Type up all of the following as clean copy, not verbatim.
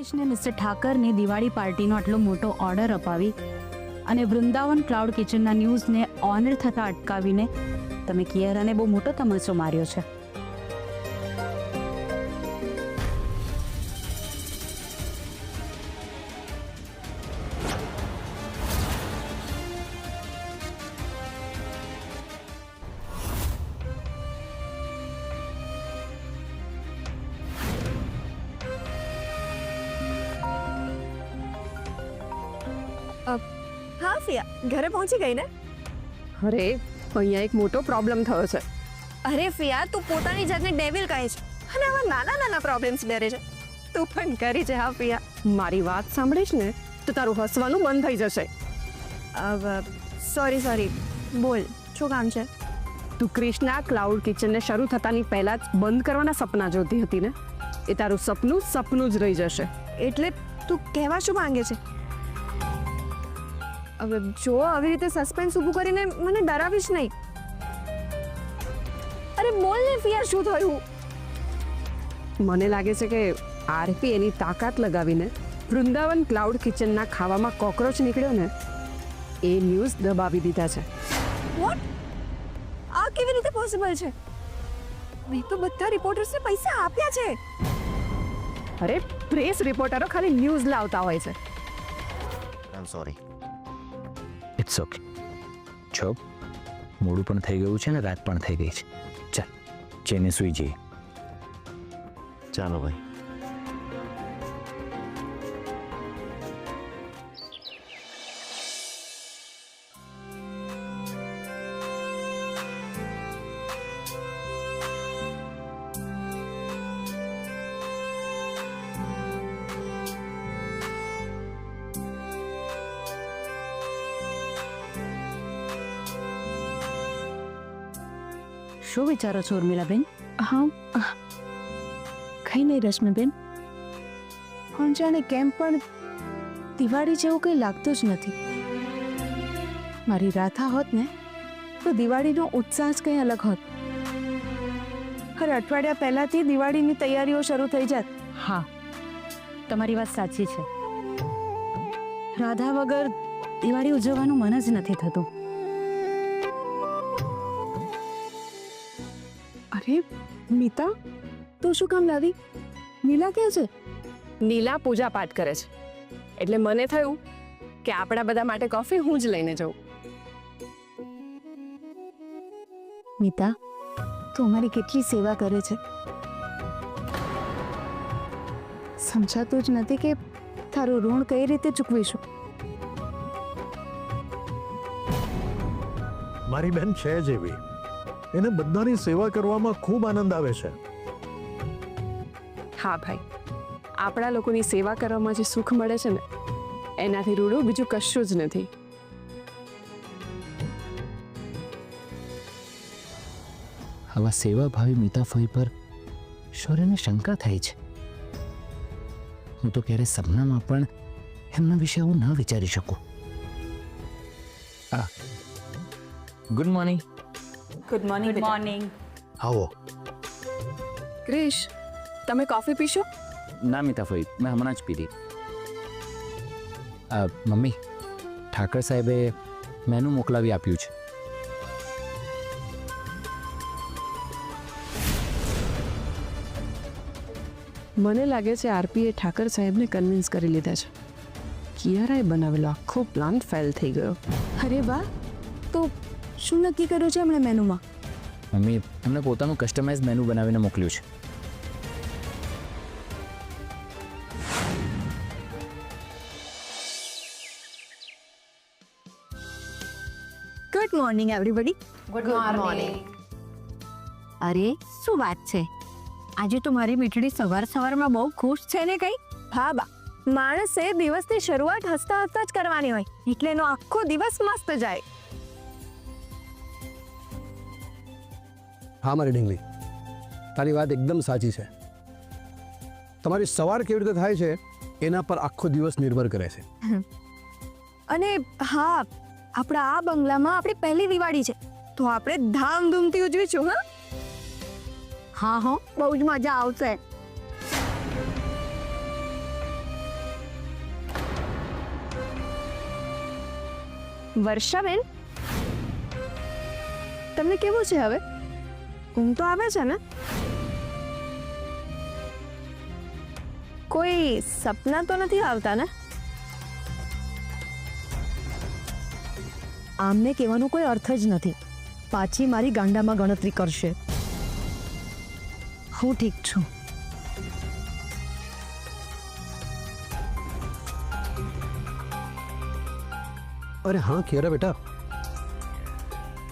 ક્રિશને mister ઠાકરની Diwali પાર્ટીનો આટલો મોટો ઓર્ડર અપાવી અને વૃંદાવન ક્લાઉડ કિચનના ન્યૂઝને ઓનર થતા અટકાવીને તમે કિયારાને બહુ મોટો તમાચો માર્યો છે. હા ફિયા, ઘરે પહોંચી ગઈ ને? અરે અહીંયા એક મોટો પ્રોબ્લેમ થયો છે. અરે ફિયા, તું પોતાની જાતને ડેવિલ કહે છે અને આવા નાના નાના પ્રોબ્લેમ્સ ડરે છે. તું પણ કરી છે. હા ફિયા, મારી વાત સાંભળીશ ને તો તારું હસવાનું બંધ થઈ જશે. સોરી બોલ, શું કામ છે? તું ક્રિશના ક્લાઉડ કિચનને શરૂ થતાની પહેલા જ બંધ કરવાના સપના જોતી હતી ને, એ તારું સપનું જ રહી જશે. એટલે તું કહેવા શું માંગે છે? હવે જો આવી રીતે સસ્પેન્સ ઊભું કરીને મને ડરાવીશ નહીં. અરે બોલ ને ફિયા, શું થયું? મને લાગે છે કે આરપી એની તાકાત લગાવીને વૃંદાવન ક્લાઉડ કિચનના ખાવામાં કોકરોચ નીકળ્યો ને એ ન્યૂઝ દબાવી દીધા છે. વોટ? આ કેવી રીતે પોસિબલ છે? મેં તો બધા રિપોર્ટર્સને પૈસા આપ્યા છે. અરે પ્રેસ રિપોર્ટરો ખાલી ન્યૂઝ લાવતા હોય છે. I am sorry. It's okay. જો મોડું પણ થઈ ગયું છે ને રાત પણ થઈ ગઈ છે. ચાલ જઈને સૂઈ જઈએ. ચાલો ભાઈ. શું વિચારો છો ઉર્મિલાબેન? હા, કઈ નહીં રશ્મિબેન, પણ જાણે કેમ પણ દિવાળી જેવું કંઈ લાગતું જ નથી. મારી રાધા હોત ને તો દિવાળીનો ઉત્સાહ જ કંઈ અલગ હોત. હર અઠવાડિયા પહેલાથી દિવાળીની તૈયારીઓ શરૂ થઈ જાત. હા, તમારી વાત સાચી છે. રાધા વગર દિવાળી ઉજવવાનું મન જ નથી થતું. અરે મિતા, તું શું કામ લાવી? નીલા ક્યાં છે? નીલા પૂજા પાઠ કરે છે એટલે મને થયું કે આપણા બધા માટે કોફી હું જ લઈને જાઉં. મિતા, તું અમારી કેટલી સેવા કરે છે. સમજાતું જ નથી કે તારું ઋણ કઈ રીતે ચૂકવીશું. મારી બેન છે જેવી, એને બધાની સેવા કરવામાં ખૂબ આનંદ આવે છે. હા ભાઈ, આપણા લોકોની સેવા કરવામાં જે સુખ મળે છે ને એનાથી રૂડું બીજું કશું જ નથી. આવા સેવાભાવી મીતાફઈ પર શૌર્યને શંકા થાય છે. હું તો ક્યારે સપનામાં પણ એમના વિશે હું ન વિચારી શકું. Good morning. Good morning. આવો. ક્રિશ, તમે કોફી પીશો? ના મીતાફઈ, મેં હમણાં જ પીધી. મમ્મી, ઠાકર સાહેબે મેનુ મોકલાવી આપ્યું છે. મને લાગે છે આરપીએ ઠાકર સાહેબને કન્વિન્સ કરી લીધા છે. કિયારાએ બનાવેલો આખો પ્લાન ફેલ થઈ ગયો. અરે વાહ, તો શું નક્કી કર્યું છે એમણે મેનુમાં? મમ્મી, એમને પોતાનું કસ્ટમાઇઝ મેનુ બનાવીને મોકલ્યું છે. Good morning everybody. Good morning. અરે શું વાત છે, આજે તો મારી મીઠડી સવારમાં બહુ ખુશ છે ને કઈ? હા બા, માણસે દિવસની શરૂઆત હસતા હસતા જ કરવાની હોય એટલે એનો આખો દિવસ મસ્ત જાય. હા મારી ઢીંગલી, તારી વાત એકદમ સાચી છે. તમારી સવાર કેવી રીતે થાય છે એના પર આખો દિવસ નિર્ભર કરે છે. અને હા, આપણા આ બંગલામાં આપણી પહેલી દિવાળી છે તો આપણે ધામધૂમથી ઉજવીશું. હા, બહુ જ મજા આવશે. વર્ષાબેન, તમને કેવું છે હવે? ઊંઘ તો આવે છે ને? કોઈ સપના તો નથી આવતા ને? આમને કહેવાનો કોઈ અર્થ જ નથી. પાછી મારી ગાંડામાં ગણતરી કરશે. હું ઠીક છું. અરે હા કિયારા બેટા,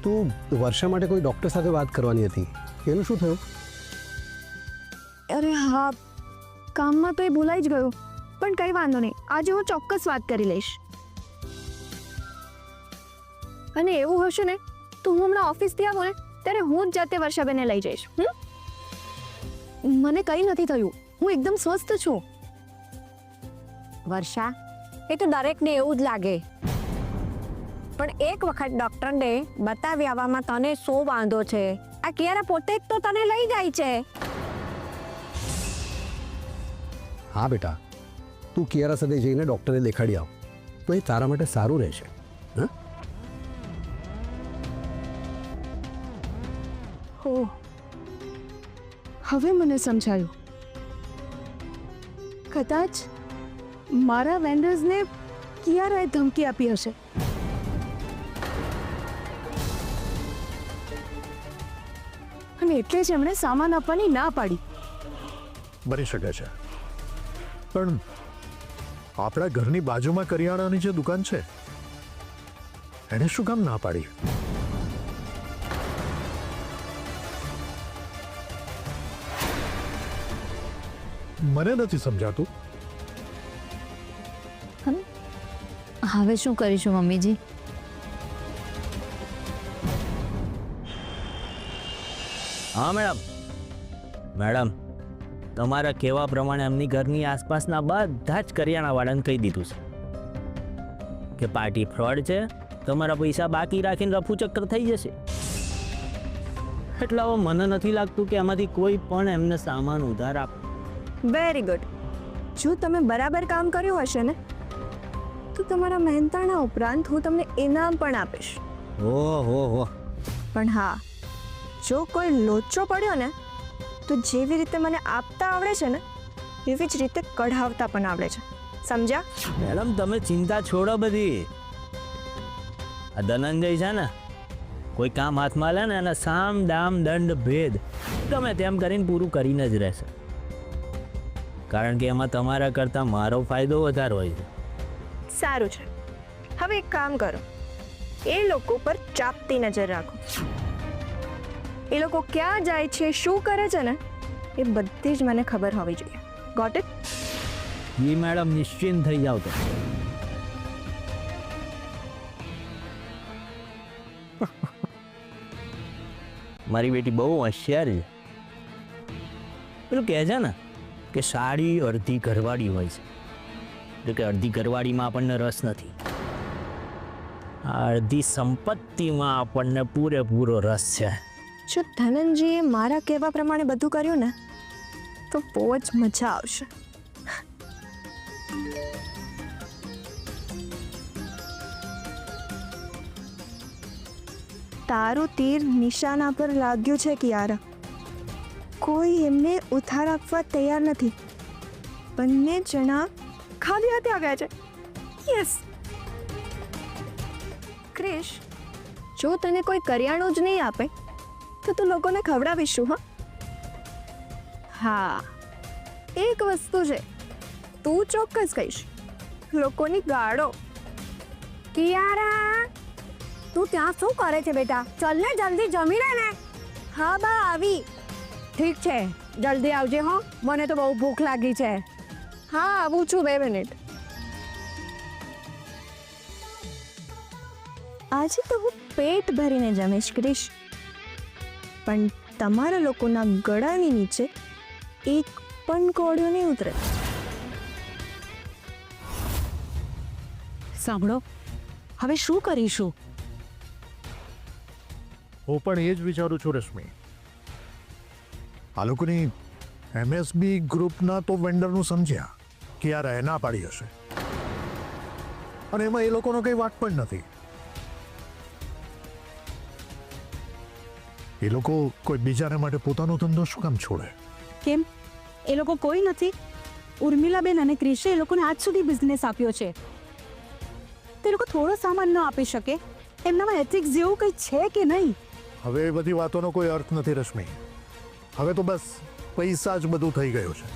તું વર્ષા માટે કોઈ ડૉક્ટર સાથે વાત કરવાની હતી, એનું શું થયું? અરે હા, કામમાં તો એ ભૂલાઈ જ ગયું, પણ કંઈ વાંધો નહીં, આજે હું ચોક્કસ વાત કરી લઈશ. અને એવું હશે ને તો હું હમણાં ઓફિસથી આવું ને ત્યારે હું જ જાતે વર્ષાબેનને લઈ જઈશ. મને કંઈ નથી થયું, હું એકદમ સ્વસ્થ છું. વર્ષા, એ તો દરેકને એવું જ લાગે, પણ એક વખત ડૉક્ટરને બતાવી આવવામાં તને શું વાંધો છે? આ કિયારા પોતે જ તો તને લઈ જાય છે. હા બેટા, તું કિયારા સાથે જઈને ડૉક્ટરને દેખાડી આવ તો એ તારા માટે સારું રહેશે. હા, હો, હવે મને સમજાયું. કદાચ મારા વેન્ડર્સને કિયારાએ ધમકી આપી હશે. અને એટલે જ એમણે સામાન આપવાની ના પાડી. બની શકે છે, પણ આપણા ઘરની બાજુમાં કરિયાણાની જે દુકાન છે એને શું કામ ના પાડી? મને નથી સમજાતું. હવે શું કરીશું મમ્મીજી? હા મેડમ, તમારા કહેવા પ્રમાણે એમની ઘરની આસપાસના બધા જ કરિયાણાવાળાને કહી દીધું છે કે પાર્ટી ફ્રોડ છે, તમારા પૈસા બાકી રાખીને રફુ ચક્કર થઈ જશે. એટલે હવે મને નથી લાગતું કે એમાંથી કોઈ પણ એમને સામાન ઉધાર આપ. Very good. જો તમે બરાબર કામ કર્યું હશે ને તો તમારા મહેનતાણા ઉપરાંત હું તમને ઇનામ પણ આપીશ. ઓહો, પણ હા, જો કોઈ લોચો પડ્યો ને તો જેવી રીતે મને આપતા આવડે છે ને એવી જ રીતે કઢાવતા પણ આવડે છે. સમજ્યા? મેડમ તમે ચિંતા છોડો બધી. આ ધનંજય છે ને, કોઈ કામ હાથમાં લે ને અને સામ દામ દંડ ભેદ ગમે તેમ કરીને પૂરું કરીને જ રહેશે, કારણ કે એમાં તમારા કરતાં મારો ફાયદો વધારે હોય છે. સારું છે, હવે એક કામ કરો, એ લોકો પર ચાપતી નજર રાખો. એ લોકો ક્યાં જાય છે, શું કરે છે ને એ બધી જ મને ખબર હોવી જોઈએ. Got it? જી મેડમ, નિશ્ચિંત થઈ જાવ તો. મારી બેટી બહુ હોશિયાર છે. પેલું કહે છે ને કે સાડી અડધી ઘરવાળી હોય છે, એટલે કે અડધી ઘરવાળીમાં આપણને રસ નથી, અડધી સંપત્તિમાં આપણને પૂરેપૂરો રસ છે. જો ધનંજીએ મારા કહેવા પ્રમાણે બધું કર્યું ને તો બહુ જ મજા આવશે. તારું તીર નિશાના પર લાગ્યું છે કિયારા. કોઈ એમને ઉધાર આપવા તૈયાર નથી. બંને જણા ખાલી હાથે આવ્યા છે. યસ ક્રિશ, જો તને કોઈ કરિયાણું જ નહીં આપે તો તું લોકોને ખવડાવીશું. હા, એક વસ્તુ છે, તું ચોક્કસ કહીશ, લોકોની ગાળો. કિયારા, તું ત્યાં શું કરે છે બેટા? ચલ ને, જલ્દી જમી લે ને. હા બા, આવી. ઠીક છે, જલ્દી આવજે હો, મને તો બહુ ભૂખ લાગી છે. હા, આવું છું, 2 મિનિટ. આજે તો હું પેટ ભરીને જમીશ ક્રિશ, પણ તમારા લોકોના ગળાની નીચે એક પણ કોળિયો નહીં ઉતરે. સાંભળો, હવે શું કરીશું? હું પણ એ જ વિચારું છું રશ્મિ. આ લોકોની MSB ગ્રુપના તો વેન્ડરનું સમજ્યા કે યાર એ ના પાડી હશે, અને એમાં એ લોકોનો કંઈ વાક પણ નથી. એ લોકો કોઈ બીજાને માટે પોતાનો ધંધો શું કામ છોડે? કેમ એ લોકો કોઈ નથી? ઉર્મિલાબેન અને ક્રિશે એ લોકોને આજ સુધી બિઝનેસ આપ્યો છે. તે લોકો થોડો સામાન ન આપી શકે? એમનામાં એથિક્સ જેવું કંઈ છે કે નહીં? હવે એ બધી વાતોનો કોઈ અર્થ નથી રશ્મિ. હવે તો બસ પૈસા જ બધું થઈ ગયું છે.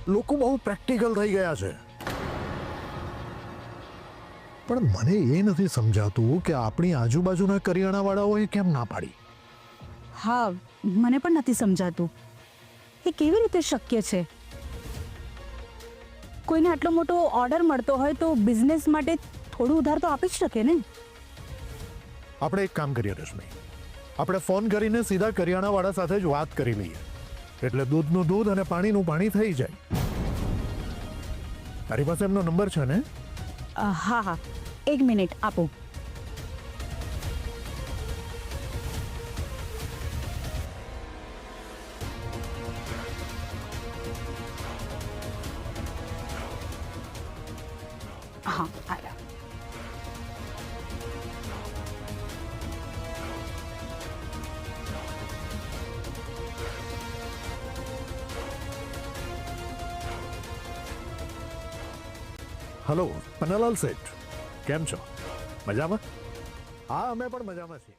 લોકો બહુ પ્રેક્ટિકલ થઈ ગયા છે. પણ મને એ નથી સમજાતું કે આપણી આજુબાજુના કરિયાણાવાળાઓએ કેમ ના પાડી. હા, મને પણ નથી સમજાતું એ કેવી રીતે શક્ય છે. કોઈને આટલો મોટો ઓર્ડર મળતો હોય તો બિઝનેસ માટે થોડું ઉધાર તો આપી જ શકે ને. આપણે એક કામ કરીએ રશ્મિ, આપણે ફોન કરીને સીધા કરિયાણાવાળા સાથે જ વાત કરી લઈએ, એટલે દૂધનું દૂધ અને પાણીનું પાણી થઈ જાય. તારી પાસે એમનો નંબર છે ને? હા હા, એક મિનિટ આપો. હા, આવ્યા. હલો પન્નાલાલ શેઠ, કેમ છો? મજામાં? હા, અમે પણ મજામાં છીએ.